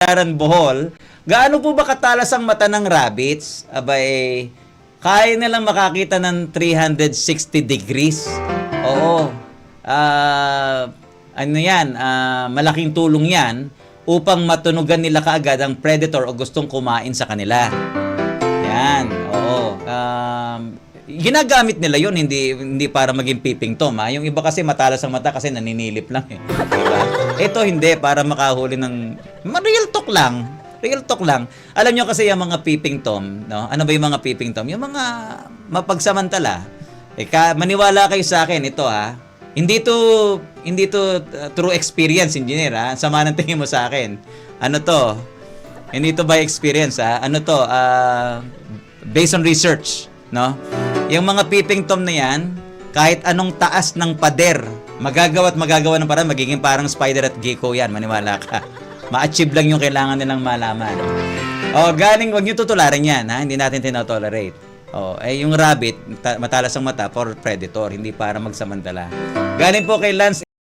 Bayaran, Bohol. Gaano po ba katalas ang mata ng rabbits? Abay, kaya nilang makakita ng 360 degrees. Oo. Ano yan, malaking tulong yan upang matunugan nila kaagad ang predator o gustong kumain sa kanila. Yan, oo. Ginagamit nila yun, hindi para maging peeping tom. Ha? Yung iba kasi matalas ang mata kasi naninilip lang. Diba? Ito hindi, para makahuli ng... Real talk lang. Real talk lang. Alam nyo kasi yung mga peeping tom, no? Ano ba yung mga peeping tom? Yung mga mapagsamantala. Maniwala kayo sa akin, ito ha. Hindi to true experience, engineer ha. Sama ng tingin mo sa akin. Ano to? Hindi to by experience ha. Ano to? Based on research, no? Yung mga peeping tom na yan, kahit anong taas ng pader, magagawa ng paraan, magiging parang spider at gecko yan, maniwala ka. Ma-achieve lang yung kailangan nilang malaman. Galing, wag nyo tutularan yan, ha? Hindi natin tinotolerate. Yung rabbit, matalas ang mata for predator, hindi para magsamantala. Galing po kay Lance